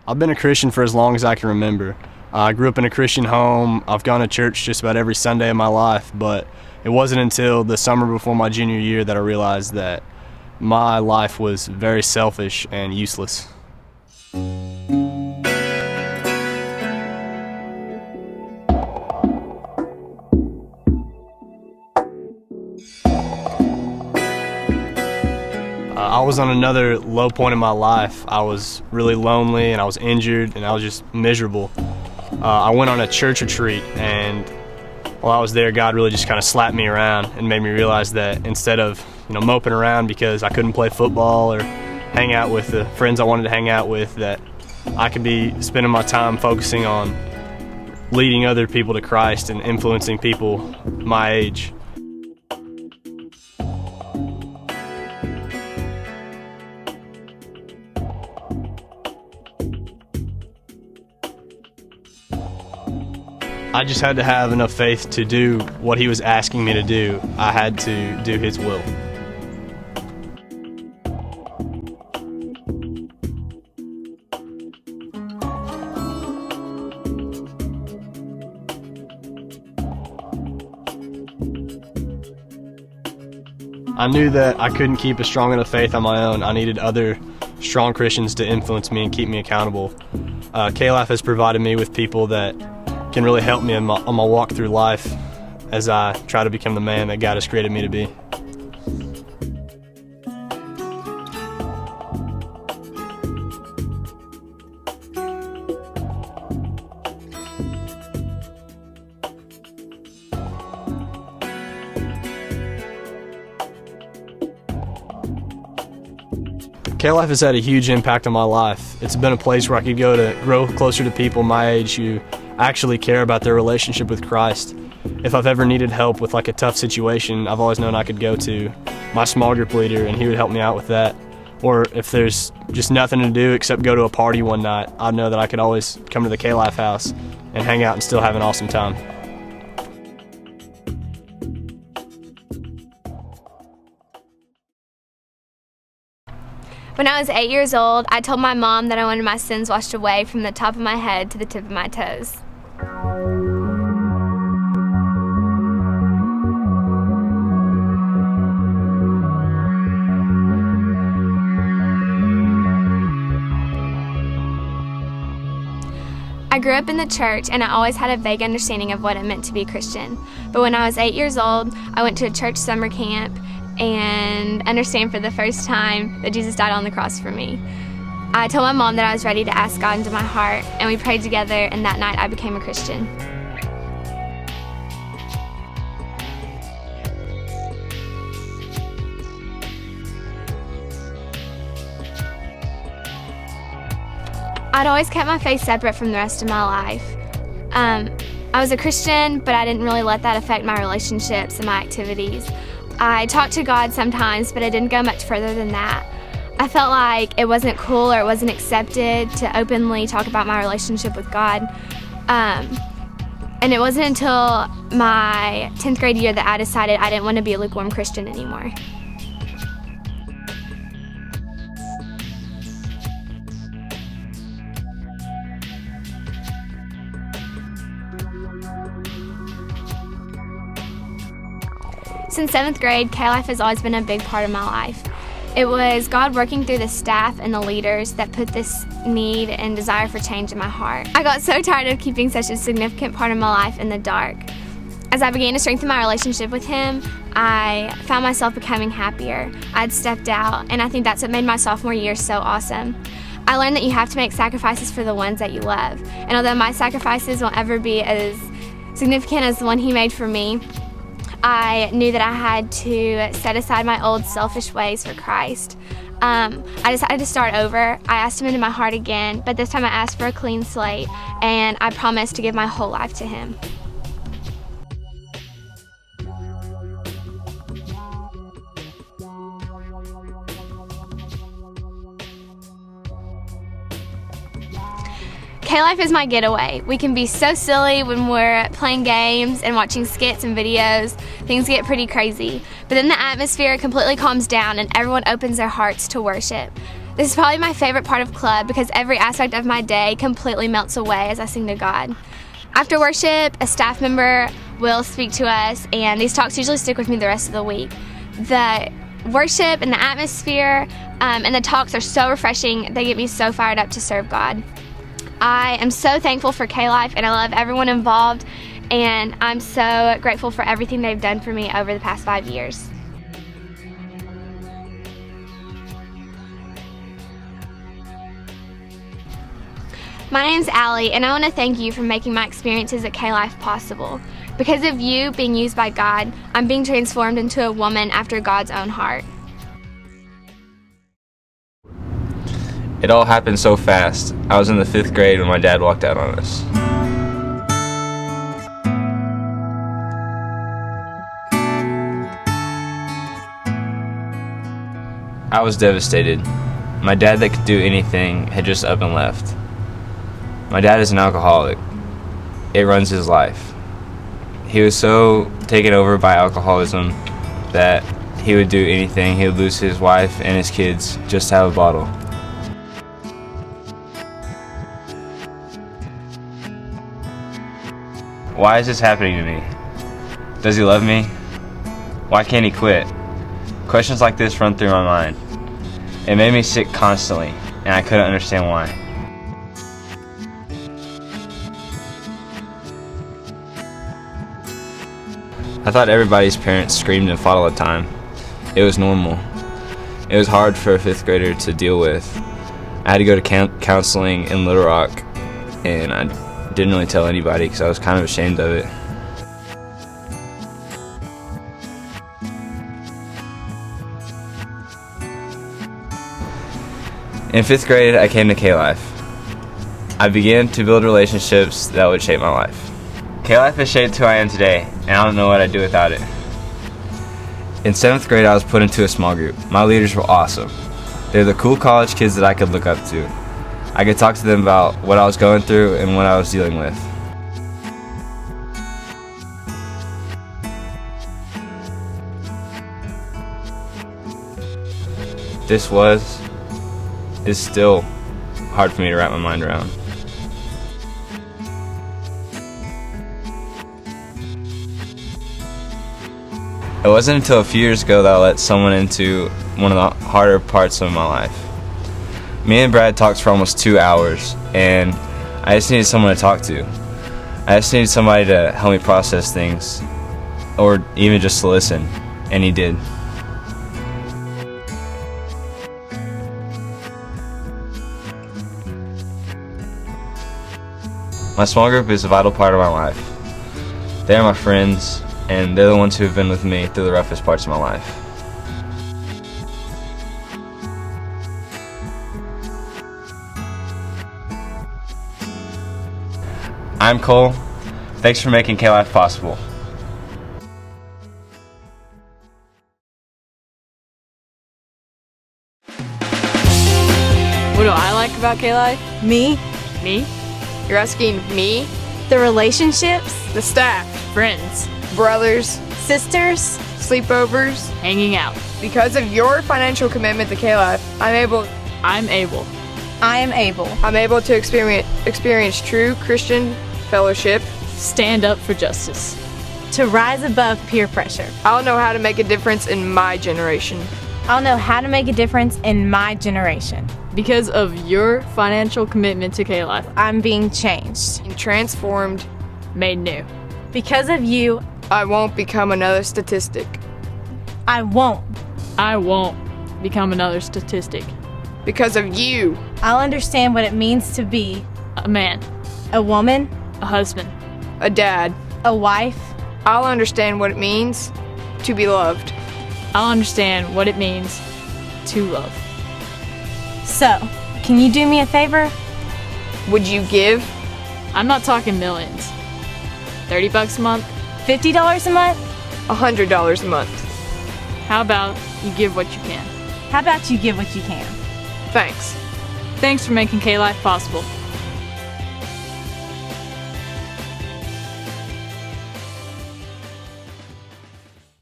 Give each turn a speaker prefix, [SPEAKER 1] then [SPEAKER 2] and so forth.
[SPEAKER 1] I've been a Christian for as long as I can remember. I grew up in a Christian home. I've gone to church just about every Sunday of my life, but it wasn't until the summer before my junior year that I realized that my life was very selfish and useless. I was on another low point in my life. I was really lonely and I was injured and I was just miserable. I went on a church retreat, and while I was there, God really just kind of slapped me around and made me realize that instead of moping around because I couldn't play football or hang out with the friends I wanted to hang out with, that I could be spending my time focusing on leading other people to Christ and influencing people my age. I just had to have enough faith to do what he was asking me to do. I had to do his will. I knew that I couldn't keep a strong enough faith on my own. I needed other strong Christians to influence me and keep me accountable. KLife has provided me with people that can really help me on my walk through life as I try to become the man that God has created me to be. KLife has had a huge impact on my life. It's been a place where I could go to grow closer to people my age who actually care about their relationship with Christ. If I've ever needed help with like a tough situation, I've always known I could go to my small group leader and he would help me out with that. Or if there's just nothing to do except go to a party one night, I know that I could always come to the KLife house and hang out and still have an awesome time.
[SPEAKER 2] When I was 8 years old, I told my mom that I wanted my sins washed away from the top of my head to the tip of my toes. I grew up in the church, and I always had a vague understanding of what it meant to be a Christian. But when I was 8 years old, I went to a church summer camp and understand for the first time that Jesus died on the cross for me. I told my mom that I was ready to ask God into my heart, and we prayed together, and that night I became a Christian. I'd always kept my faith separate from the rest of my life. I was a Christian, but I didn't really let that affect my relationships and my activities. I talked to God sometimes, but I didn't go much further than that. I felt like it wasn't cool or it wasn't accepted to openly talk about my relationship with God. And it wasn't until my 10th grade year that I decided I didn't want to be a lukewarm Christian anymore. Since 7th grade, KLife has always been a big part of my life. It was God working through the staff and the leaders that put this need and desire for change in my heart. I got so tired of keeping such a significant part of my life in the dark. As I began to strengthen my relationship with Him, I found myself becoming happier. I'd stepped out, and I think that's what made my sophomore year so awesome. I learned that you have to make sacrifices for the ones that you love. And although my sacrifices won't ever be as significant as the one He made for me, I knew that I had to set aside my old selfish ways for Christ. I decided to start over. I asked Him into my heart again, but this time I asked for a clean slate, and I promised to give my whole life to Him. KLife is my getaway. We can be so silly when we're playing games and watching skits and videos. Things get pretty crazy. But then the atmosphere completely calms down and everyone opens their hearts to worship. This is probably my favorite part of club because every aspect of my day completely melts away as I sing to God. After worship, a staff member will speak to us, and these talks usually stick with me the rest of the week. The worship and the atmosphere and the talks are so refreshing. They get me so fired up to serve God. I am so thankful for KLife, and I love everyone involved, and I'm so grateful for everything they've done for me over the past 5 years. My name's Allie, and I want to thank you for making my experiences at KLife possible. Because of you being used by God, I'm being transformed into a woman after God's own heart.
[SPEAKER 3] It all happened so fast. I was in the 5th grade when my dad walked out on us. I was devastated. My dad that could do anything had just up and left. My dad is an alcoholic. It runs his life. He was so taken over by alcoholism that he would do anything. He would lose his wife and his kids just to have a bottle. Why is this happening to me? Does he love me? Why can't he quit? Questions like this run through my mind. It made me sick constantly, and I couldn't understand why. I thought everybody's parents screamed and fought all the time. It was normal. It was hard for a 5th grader to deal with. I had to go to counseling in Little Rock, and I didn't really tell anybody because I was kind of ashamed of it. In 5th grade, I came to KLife. I began to build relationships that would shape my life. KLife has shaped who I am today, and I don't know what I'd do without it. In 7th grade, I was put into a small group. My leaders were awesome. They were the cool college kids that I could look up to. I could talk to them about what I was going through and what I was dealing with. This is still hard for me to wrap my mind around. It wasn't until a few years ago that I let someone into one of the harder parts of my life. Me and Brad talked for almost 2 hours, and I just needed someone to talk to. I just needed somebody to help me process things, or even just to listen, and he did. My small group is a vital part of my life. They are my friends, and they're the ones who have been with me through the roughest parts of my life. I'm Cole. Thanks for making KLife possible.
[SPEAKER 4] What do I like about KLife?
[SPEAKER 5] Me,
[SPEAKER 4] Me?
[SPEAKER 5] you're asking me, the relationships,
[SPEAKER 4] The staff. Friends.
[SPEAKER 5] brothers, sisters,
[SPEAKER 6] sleepovers.
[SPEAKER 4] Hanging out.
[SPEAKER 6] Because of your financial commitment to KLife,
[SPEAKER 4] I'm able.
[SPEAKER 5] I am able
[SPEAKER 6] to experience true Christian fellowship.
[SPEAKER 4] Stand up for justice.
[SPEAKER 5] to rise above peer pressure.
[SPEAKER 6] I'll know how to make a difference in my generation.
[SPEAKER 5] I'll know how to make a difference in my generation.
[SPEAKER 4] Because of your financial commitment to KLife,
[SPEAKER 5] I'm being changed.
[SPEAKER 6] And transformed.
[SPEAKER 4] made new.
[SPEAKER 5] Because of you,
[SPEAKER 6] I won't become another statistic.
[SPEAKER 5] I won't.
[SPEAKER 4] I won't become another statistic.
[SPEAKER 6] Because of you,
[SPEAKER 5] I'll understand what it means to be
[SPEAKER 4] A man.
[SPEAKER 5] a woman,
[SPEAKER 4] A husband.
[SPEAKER 6] a dad,
[SPEAKER 5] a wife.
[SPEAKER 6] I'll understand what it means to be loved.
[SPEAKER 4] I'll understand what it means to love.
[SPEAKER 5] So, can you do me a favor?
[SPEAKER 6] Would you give?
[SPEAKER 4] I'm not talking millions. $30 a month?
[SPEAKER 5] $50 a month?
[SPEAKER 6] $100 a month.
[SPEAKER 4] How about you give what you can?
[SPEAKER 5] How about you give what you can?
[SPEAKER 6] Thanks.
[SPEAKER 4] Thanks for making KLife possible.